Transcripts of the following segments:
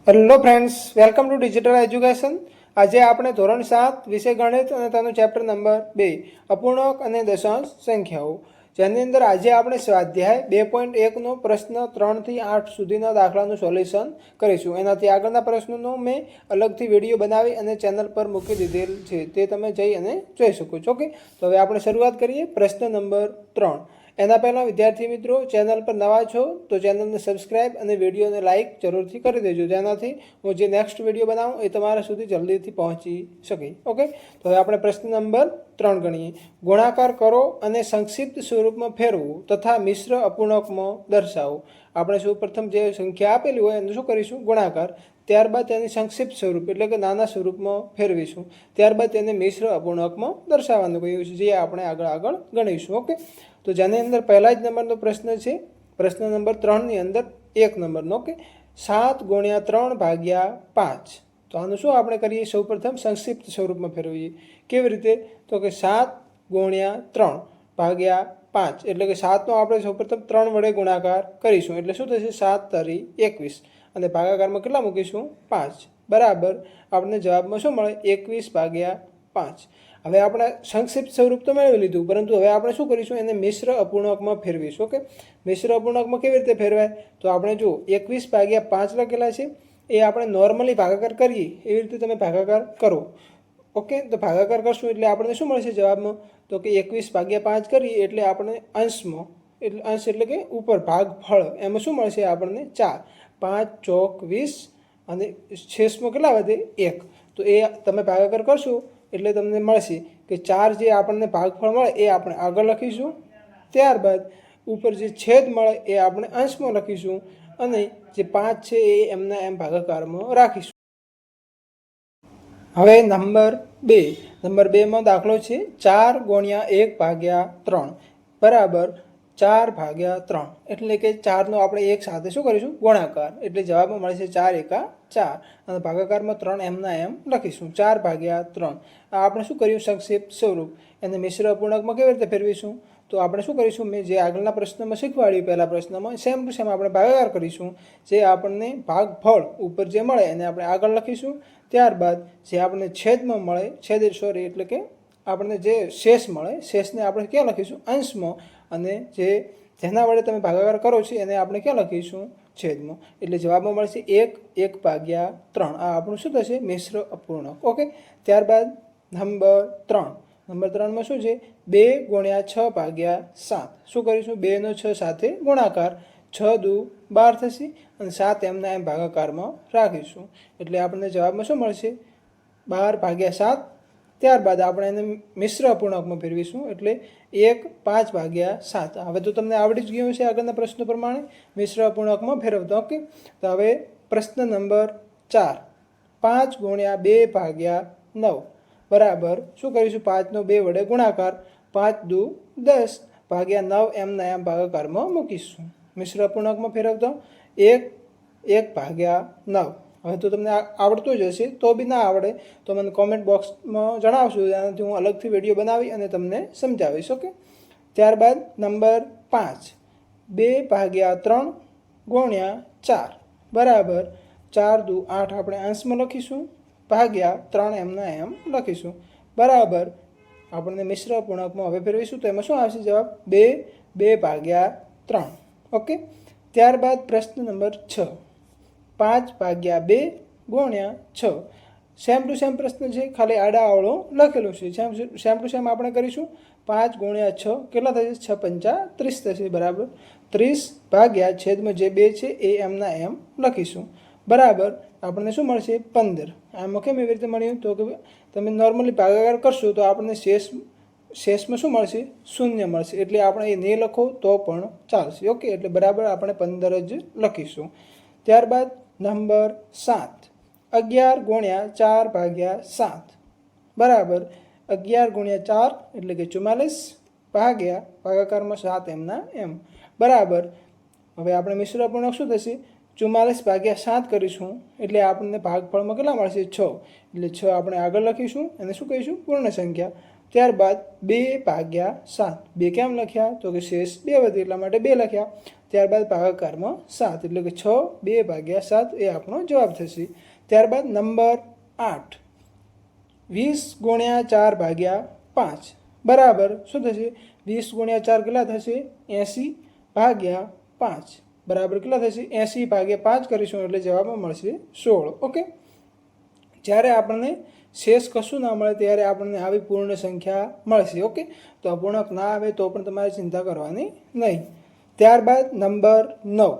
Hello friends, welcome to digital education. આજે આપણે ધોરણ 7 વિષય ગણિત અને તેનું ચેપ્ટર નંબર 2 અપૂર્ણાંક અને દશાંશ સંખ્યાઓ, જેની અંદર આજે આપણે સ્વાધ્યાય 2.1નો પ્રશ્ન 3 થી 8 સુધીના દાખલાનું સોલ્યુશન કરીશું. એનાથી આગળના પ્રશ્નોનો મેં અલગથી વિડીયો બનાવી અને ચેનલ પર મૂકી દીધેલ છે, તે તમે જઈ અને જોઈ શકો છો. ઓકે, તો હવે આપણે શરૂઆત કરીએ. પ્રશ્ન નંબર 3. એના પહેલાં વિદ્યાર્થી મિત્રો, ચેનલ પર નવા છો તો ચેનલને સબસ્ક્રાઇબ અને વિડીયોને લાઇક જરૂરથી કરી દેજો, જેનાથી હું જે નેક્સ્ટ વિડીયો બનાવું એ તમારા સુધી જલ્દીથી પહોંચી શકે. ઓકે, તો હવે આપણે પ્રશ્ન નંબર 3 ગણીએ. ગુણાકાર કરો અને સંક્ષિપ્ત સ્વરૂપમાં ફેરવું તથા મિશ્ર અપૂર્ણાંકમાં દર્શાવો. આપણે સૌ પ્રથમ જે સંખ્યા આપેલી હોય એનું શું કરીશું? ગુણાકાર. ત્યારબાદ તેની સંક્ષિપ્ત સ્વરૂપ એટલે કે નાના સ્વરૂપમાં ફેરવીશું. ત્યારબાદ તેને મિશ્ર અપૂર્ણાંકમાં દર્શાવવાનું કહ્યું છે, જે આપણે આગળ ગણીશું. ઓકે, તો જેની અંદર પહેલા જ નંબરનો પ્રશ્ન છે, પ્રશ્ન નંબર 3ની અંદર 1 નંબરનો. ઓકે, 7 × 3 / 5. તો આનું શું આપણે કરીએ? સૌ પ્રથમ સંક્ષિપ્ત સ્વરૂપમાં ફેરવીએ. કેવી રીતે? તો કે 7 × 3 / 5 એટલે કે 7નો આપણે સૌ પ્રથમ 3 વડે ગુણાકાર કરીશું, એટલે શું થશે? 7 તરી 21 અને ભાગાકારમાં કેટલા મૂકીશું? 5 બરાબર. આપણને જવાબમાં શું મળે? 21/5. હવે આપણે સંક્ષિપ્ત સ્વરૂપ તો મેળવી લીધું, પરંતુ હવે આપણે શું કરીશું? એને મિશ્ર અપૂર્ણાંકમાં ફેરવીશું. ઓકે, મિશ્ર અપૂર્ણાંકમાં કેવી રીતે ફેરવાય? તો આપણે જો 21/5 લખેલા છે, એ આપણે નોર્મલી ભાગાકાર કરીએ એવી રીતે તમે ભાગાકાર કરો. ઓકે, તો ભાગાકાર કરશું એટલે આપણને શું મળશે જવાબમાં? તો કે 21/5 કરીએ એટલે આપણે અંશમાં, એટલે અંશ એટલે કે ઉપર ભાગફળ, એમાં શું મળશે આપણને? 4. 5 ચોક 20 અને શેષમાં કેટલા વધે? 1. તો એ તમે ભાગાકાર કરશો એટલે તમને મળશે કે 4 જે આપણને ભાગફળ મળે એ આપણે આગળ લખીશું. ત્યારબાદ ઉપર જે છેદ મળે એ આપણે અંશમાં લખીશું અને જે 5 છે એ એમના એમ ભાગાકારમાં રાખીશું. હવે નંબર 2માં દાખલો છે 4 × 1/3 બરાબર 4/3, એટલે કે 4નો આપણે એક સાથે શું કરીશું? ગુણાકાર. એટલે જવાબમાં મળશે 4 × 4 અને ભાગાકારમાં 3 એમના એમ લખીશું. 4/3 આ આપણે શું કર્યું? સંક્ષિપ્ત સ્વરૂપ. એને મિશ્ર અપૂર્ણાંકમાં કેવી રીતે ફેરવીશું? તો આપણે શું કરીશું? મેં જે આગળના પ્રશ્નમાં શીખવાડ્યું, પહેલા પ્રશ્નમાં સેમ ટુ સેમ આપણે ભાગાકાર કરીશું. જે આપણને ભાગફળ ઉપર જે મળે એને આપણે આગળ લખીશું. ત્યારબાદ જે આપણને છેદમાં મળે, એટલે કે આપણને જે શેષ મળે, શેષને આપણે ક્યાં લખીશું? અંશમાં. અને જેના વડે તમે ભાગાકાર કરો છો એને આપણે ક્યાં લખીશું? છેદમાં. એટલે જવાબમાં મળશે 1/3. આ આપણું શું થશે? મિશ્ર અપૂર્ણાંક. ઓકે, ત્યારબાદ નંબર 3માં શું છે? 2 × 6/7. શું કરીશું? 2નો 6 સાથે ગુણાકાર. 6 દુ 12 થશે અને 7 એમના એમ ભાગાકારમાં રાખીશું. એટલે આપણને જવાબમાં શું મળશે? 12/7. ત્યારબાદ આપણે એને મિશ્ર અપૂર્ણાંકમાં ફેરવીશું, એટલે 1/5/7. હવે તો તમને આવડી જ ગયું છે આગળના પ્રશ્નો પ્રમાણે મિશ્ર અપૂર્ણાંકમાં ફેરવતા. ઓકે, તો હવે પ્રશ્ન નંબર 4. 5 × 2/9 બરાબર શું કરીશું? 5નો 2 વડે ગુણાકાર. 5 દુ 10 / 9 એમના એમ ભાગાકારમાં મૂકીશું. મિશ્ર અપૂર્ણાંકમાં ફેરવતો 1/9. હવે તો તમને આવડતું જ હશે, તો બી ના આવડે તો મને કોમેન્ટ બોક્સમાં જણાવશો, એનાથી હું અલગથી વિડીયો બનાવી અને તમને સમજાવીશ. ઓકે, ત્યારબાદ નંબર 5. 2/3 × 4 બરાબર 4 દુ 8 આપણે અંશમાં લખીશું, ભાગ્યા 3 એમના એમ લખીશું. બરાબર આપણને મિશ્ર અપૂર્ણાંકમાં હવે ફેરવીશું તો એમાં શું આવશે જવાબ? 2/3. ઓકે, ત્યારબાદ પ્રશ્ન નંબર 6. 5/2 × 6. સેમ ટુ સેમ પ્રશ્ન છે, ખાલી આડા આવડો લખેલું છે. સેમ ટુ સેમ આપણે કરીશું. 5 × 6 કેટલા થશે? 6 × 5 30 થશે. બરાબર 30 ભાગ્યા છેદમાં જે 2 છે એ એમના એમ લખીશું. બરાબર આપણને શું મળશે? 15. આમાં કેમ એવી રીતે મળ્યું? તો કે તમે નોર્મલી ભાગાકાર કરશો તો આપણને શેષમાં શું મળશે? 0 મળશે. એટલે આપણે એ નહીં લખો તો પણ ચાલશે. ઓકે, એટલે બરાબર આપણે 15 જ લખીશું. ત્યારબાદ નંબર 7. 11 × 4/7 બરાબર 11 × 4 એટલે કે 44 ભાગ્યા ભાગાકારમાં 7 એમના એમ. બરાબર હવે આપણે મિશ્ર અપૂર્ણાંક શું થશે? 44/7 કરીશું એટલે આપણને ભાગફળમાં કેટલા મળશે? 6. એટલે 6 આપણે આગળ લખીશું, એને શું કહીશું? પૂર્ણ સંખ્યા. ત્યારબાદ 2/7, 2 કેમ લખ્યા તો કે શેષ 2 વધે એટલા માટે 2 લખ્યા. ત્યારબાદ ભાગાકારમાં 7 એટલે કે 6 2/7 એ આપણો જવાબ થશે. ત્યારબાદ નંબર 8, 20 × 4/5 બરાબર શું થશે? 20 × 4 કેટલા થશે? 80/5 બરાબર કેટલા થશે? 80/5 કરીશું એટલે જવાબમાં મળશે 16. ઓકે, જ્યારે આપણને શેષ કશું ના મળે ત્યારે આપણને આવી પૂર્ણ સંખ્યા મળશે. ઓકે, તો અપૂર્ણાંક ના આવે તો પણ તમારે ચિંતા કરવાની નહીં. ત્યારબાદ નંબર 9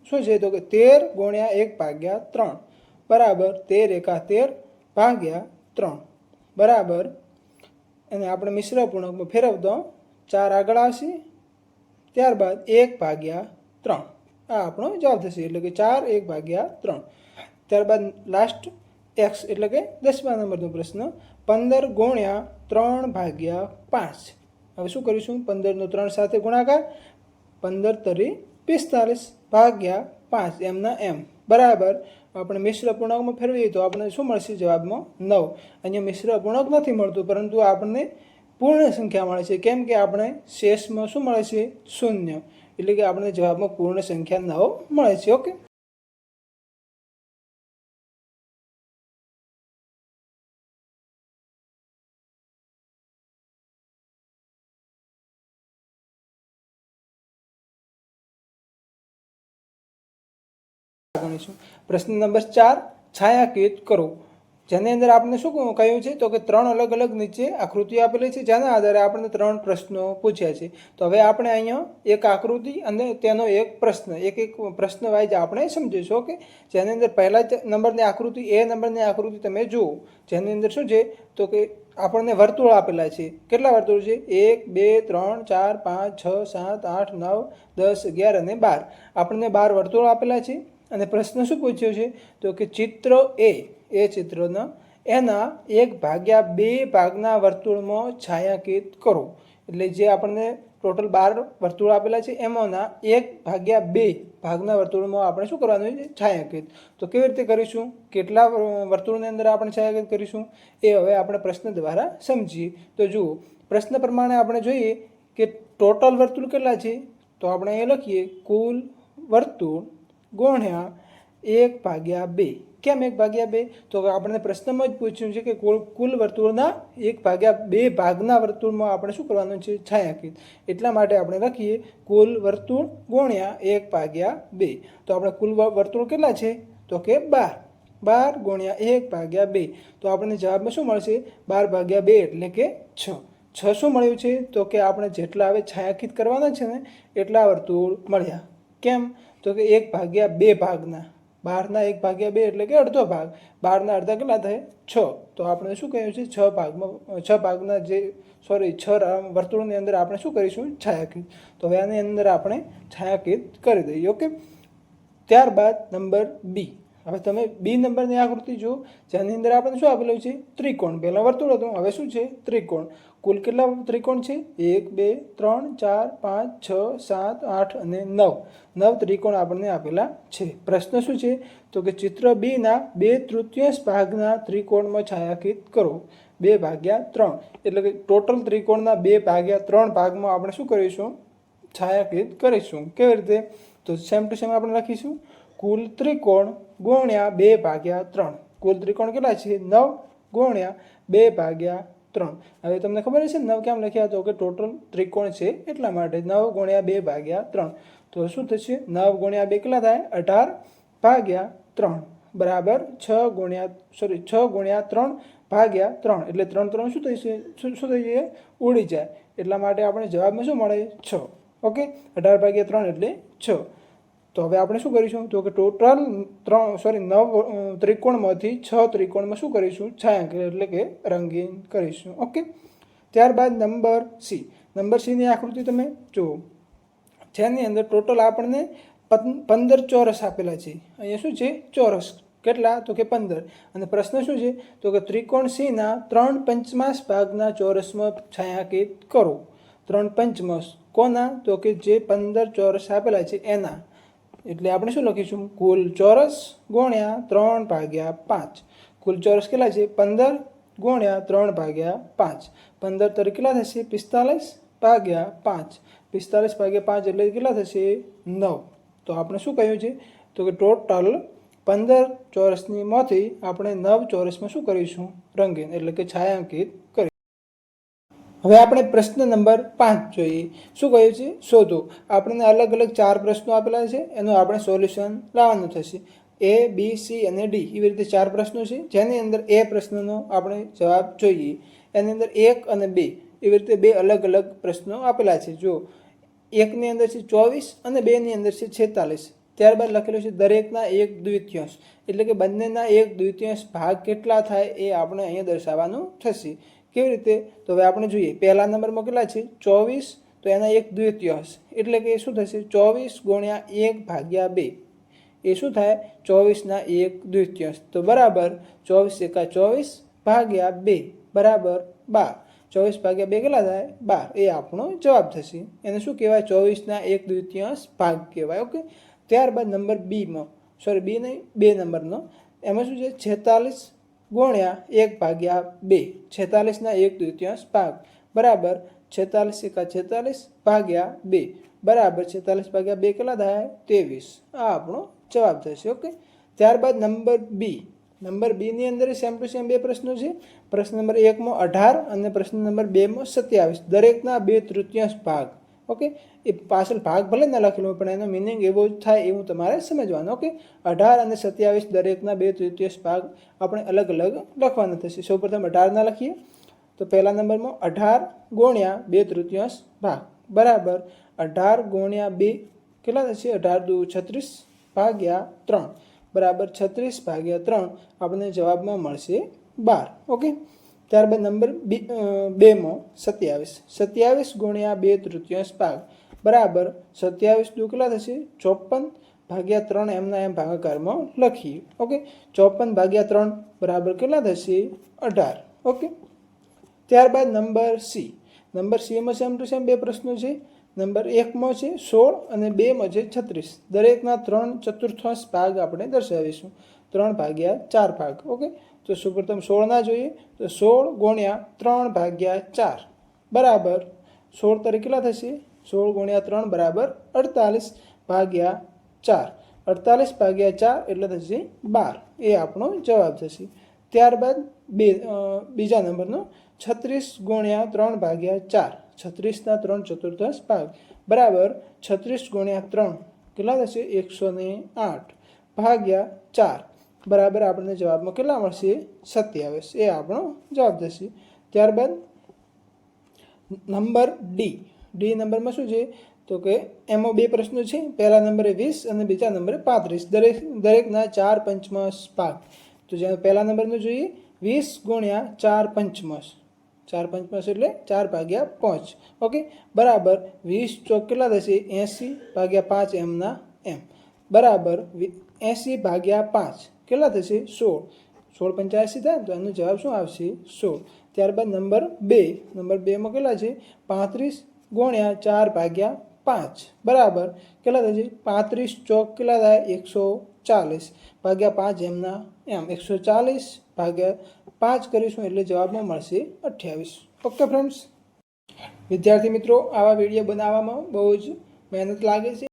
શું છે તો કે 13 × 1/3 બરાબર 13 × 13/3 બરાબર, અને આપણે મિશ્ર અપૂર્ણાંકમાં ફેરવતો 4 આગળ આવશે, ત્યારબાદ 1/3 આ આપણો જવાબ થશે એટલે કે 4 1/3. ત્યારબાદ લાસ્ટ એક્સ એટલે કે 10મા નંબરનો પ્રશ્ન 15 × 3/5. હવે શું કરીશું? 15નો 3 સાથે ગુણાકાર, 15 તરી 45/5 એમના એમ બરાબર. આપણે મિશ્ર અપૂર્ણાંકમાં ફેરવીએ તો આપણને શું મળશે? જવાબમાં 9. અહીંયા મિશ્ર અપૂર્ણાંક નથી મળતું, પરંતુ આપણને પૂર્ણ સંખ્યા મળે છે. કેમ કે આપણે શેષમાં શું મળે છે? 0, એટલે કે આપણને જવાબમાં પૂર્ણ સંખ્યા 9 મળે છે. ઓકે, ગણીશું. પ્રશ્ન નંબર 4, છાયાંકિત કરો. જેની અંદર આપણે શું કહ્યું છે તો કે 3 અલગ અલગ નીચે આકૃતિ આપેલી છે, જેના આધારે આપણે 3 પ્રશ્નો પૂછ્યા છે. તો હવે આપણે અહીંયા એક આકૃતિ અને તેનો એક પ્રશ્ન, એક પ્રશ્ન વાઇઝ આપણે સમજીશું. ઓકે, જેની અંદર પહેલા નંબરની આકૃતિ, એ નંબરની આકૃતિ તમે જુઓ, જેની અંદર શું છે તો કે આપણને વર્તુળ આપેલા છે. કેટલા વર્તુળ છે? 1 2 3 4 5 6 7 8 9 10 11 અને 12. આપણને 12 વર્તુળ આપેલા છે. અને પ્રશ્ન શું પૂછ્યો છે તો કે ચિત્ર એ ચિત્રના એના 1/2 ભાગના વર્તુળમાં છાયાંકિત કરો. એટલે જે આપણને ટોટલ 12 વર્તુળ આપેલા છે એમાંના 1/2 ભાગના વર્તુળમાં આપણે શું કરવાનું છે? છાયાંકિત. તો કેવી રીતે કરીશું? કેટલા વર્તુળની અંદર આપણે છાયાંકિત કરીશું એ હવે આપણે પ્રશ્ન દ્વારા સમજીએ. તો જુઓ, પ્રશ્ન પ્રમાણે આપણે જોઈએ કે ટોટલ વર્તુળ કેટલા છે, તો આપણે એ લખીએ કુલ વર્તુળ ગુણ્યા 1/2. કેમ 1/2? તો આપણને પ્રશ્નમાં જ પૂછ્યું છે કે કુલ વર્તુળના 1/2 ભાગના વર્તુળમાં આપણે શું કરવાનું છે? છાયાંકિત. એટલા માટે આપણે લખીએ કુલ વર્તુળ ગુણ્યા 1/2. તો આપણે કુલ વર્તુળ કેટલા છે તો કે 12. 12 × 1/2. તો આપણને જવાબમાં શું મળશે? 12/2 એટલે કે 6. 6 શું મળ્યું છે તો કે આપણે જેટલા હવે છાયાંકિત કરવાના છે ને એટલા વર્તુળ મળ્યા. કેમ તો કે 1/2 ભાગના, 12ના 1/2 એટલે કે અડધો ભાગ, 12ના અડધા કેટલા થાય? 6. તો આપણે શું કહ્યું છે? 6 ભાગના જે 6 વર્તુળની અંદર આપણે શું કરીશું? છાયાંકિત. તો હવે આની અંદર આપણે છાયાંકિત કરી દઈએ. ઓકે, ત્યારબાદ નંબર બી. હવે તમે બી નંબરની આકૃતિ જુઓ, જેની અંદર આપણે શું આપેલું છે? ત્રિકોણ. પહેલાં વર્તુળ હતું, હવે શું છે? ત્રિકોણ. કુલ કેટલા ત્રિકોણ છે? 1 2 3 4 5 6 7 8 અને 9. 9 ત્રિકોણ આપણને આપેલા છે. પ્રશ્ન શું છે તો કે ચિત્ર બીના 2/3 ભાગના ત્રિકોણમાં છાયાંકિત કરો. 2/3 એટલે કે ટોટલ ત્રિકોણના 2/3 ભાગમાં આપણે શું કરીશું? છાયાંકિત કરીશું. કેવી રીતે? તો સેમ ટુ સેમ આપણે લખીશું કુલ ત્રિકોણ ગુણ્યા 2/3. કુલ ત્રિકોણ કેટલા છે? 9 ગુણ્યા 2/3. હવે તમને ખબર છે 9 કેમ લખ્યા? તો કે ટોટલ ત્રિકોણ છે એટલા માટે 9 ગુણ્યા 2/3. તો શું થશે? 9 ગુણ્યા 2 કેટલા થાય? 18/3 બરાબર 6 ગુણ્યા 3/3 એટલે 3 શું થશે? શું થઈ જાય? ઉડી જાય. એટલા માટે આપણે જવાબમાં શું મળે? 6. ઓકે, 18/3 એટલે 6. તો હવે આપણે શું કરીશું તો કે ટોટલ 9 ત્રિકોણમાંથી 6 ત્રિકોણમાં શું કરીશું? છાયાંકિત એટલે કે રંગીન કરીશું. ઓકે, ત્યારબાદ નંબર સી. નંબર સીની આકૃતિ તમે જુઓ, જેની અંદર ટોટલ આપણને 15 ચોરસ આપેલા છે. અહીંયા શું છે? ચોરસ. કેટલા? તો કે 15. અને પ્રશ્ન શું છે તો કે ત્રિકોણ સીના 3/5 ભાગના ચોરસમાં છાયાંકિત કરો. 3/5 કોના? તો કે જે 15 ચોરસ આપેલા છે એના. એટલે આપણે શું લખીશું? કુલ ચોરસ ગુણ્યા 3/5. કુલ ચોરસ કેટલા છે? 15 ગુણ્યા 3/5 15 તરી કેટલા થશે 45 ભાગ્યા 5 45 ભાગ્યા 5 એટલે કેટલા થશે 9 તો આપણે શું કહ્યું છે તો કે ટોટલ 15 ચોરસની માંથી આપણે 9 ચોરસમાં શું કરીશું રંગીન એટલે કે છાયાંકિત કરીશું। હવે આપણે પ્રશ્ન નંબર 5 જોઈએ શું કહ્યું છે શોધો આપણને અલગ અલગ 4 પ્રશ્નો આપેલા છે એનું આપણે સોલ્યુશન લાવવાનું થશે A B C અને D એવી રીતે 4 પ્રશ્નો છે જેની અંદર A પ્રશ્નનો આપણે જવાબ જોઈએ એની અંદર 1 અને 2 એવી રીતે બે અલગ અલગ પ્રશ્નો આપેલા છે જો 1 ની અંદર છે 24 અને 2 ની અંદર છે 46 ત્યારબાદ લખેલું છે દરેકના 1/2 એટલે કે બંનેના 1/2 ભાગ કેટલા થાય એ આપણે અહીંયા દર્શાવવાનું થશે કેવી રીતે તો હવે આપણે જોઈએ પહેલા નંબરમાં કેટલા છે 24 તો એના 1/2 એટલે કે શું થશે 24 ગુણ્યા 1/2 એ શું થાય 24 ના 1/2 તો બરાબર 24 એકા 24 ભાગ્યા 2 બરાબર 12 24 ભાગ્યા 2 કેટલા થાય 12 એ આપણો જવાબ થશે એને શું કહેવાય 24 ના 1/2 ભાગ કહેવાય ઓકે ત્યારબાદ નંબર બીમાં સોરી બી નહીં 2 નંબરનો એમાં શું છે 46 ગુણ્યા 1/2 46 ના 1/2 ભાગ બરાબર 46 એકા 46 ભાગ્યા 2 બરાબર 46 ભાગ્યા 2 કેટલા થાય 23 આ આપણો જવાબ થશે ઓકે ત્યારબાદ નંબર બી ની અંદર સેમ ટુ સેમ બે પ્રશ્નો છે પ્રશ્ન નંબર 1 માં 18 અને પ્રશ્ન નંબર 2 માં 27 દરેકના 2/3 ભાગ ઓકે એ પાછળ ભાગ ભલે ના લખેલો પણ એનો મિનિંગ એવો જ થાય એવું તમારે સમજવાનું ઓકે 18 અને 27 દરેકના 2/3 ભાગ આપણે અલગ અલગ લખવાના થશે સૌપ્રથમ 18 ના લખીએ તો પહેલા નંબરમાં 18 ગુણ્યા 2/3 ભાગ બરાબર 18 ગુણ્યા 2 કેટલા થશે 18 દુ 36 ભાગ્યા 3 બરાબર 36 ભાગ્યા 3 આપણને જવાબમાં મળશે 12 ઓકે ત્યારબાદ નંબર 2 માં 27 ગુણ્યા 2/3 ભાગ બરાબર 27 દુ કેટલા થશે 54 ભાગ્યા 3 એમના એમ ભાગાકારમાં લખીએ ઓકે 54 ભાગ્યા 3 બરાબર કેટલા થશે 18 ઓકે ત્યારબાદ નંબર સી માં સેમ ટુ સેમ બે પ્રશ્નો છે નંબર 1 માં છે 16 અને 2 માં છે 36 દરેકના 3/4 ભાગ આપણે દર્શાવીશું 3/4 ભાગ ઓકે તો સૌપ્રથમ 16 ના જોઈએ તો 16 ગુણ્યા 3/4 બરાબર 16 તરીકે કેટલા થશે 16 ગુણ્યા 3 બરાબર 48 ભાગ્યા 4 48 ભાગ્યા 4 એટલે થશે 12 એ આપણો જવાબ થશે ત્યારબાદ બીજા નંબરનો 36 ગુણ્યા 3/4 36 ના 3/4 ભાગ બરાબર 36 ગુણ્યા 3 કેટલા થશે 108 ભાગ્યા 4 બરાબર આપણને જવાબમાં કેટલા મળશે 27 એ આપણો જવાબ થશે ત્યારબાદ નંબર ડી નંબરમાં શું છે તો કે એમાં બે પ્રશ્નો છે પહેલા નંબરે 20 અને બીજા નંબરે 35 દરેકના 4/5 ભાગ તો જેમાં પહેલા નંબરનું જોઈએ 20 ગુણ્યા 4/5 4/5 એટલે 4/5 ઓકે બરાબર 20 ચોક કેટલા થશે 80 ભાગ્યા 5 એમના એમ બરાબર 80 ભાગ્યા 5 કેટલા થશે 16 85 થાય તો એનો જવાબ શું આવશે 16 ત્યારબાદ નંબર 2 માં કેટલા છે 35 ગુણ્યા 4/5 બરાબર કેટલા થશે 35 ચોક કેટલા થાય 140 ભાગ્યા 5 એમના એમ 140 ભાગ્યા 5 કરીશું એટલે જવાબમાં મળશે 28 ઓકે ફ્રેન્ડ્સ વિદ્યાર્થી મિત્રો આવા વિડીયો બનાવવામાં બહુ જ મહેનત લાગે છે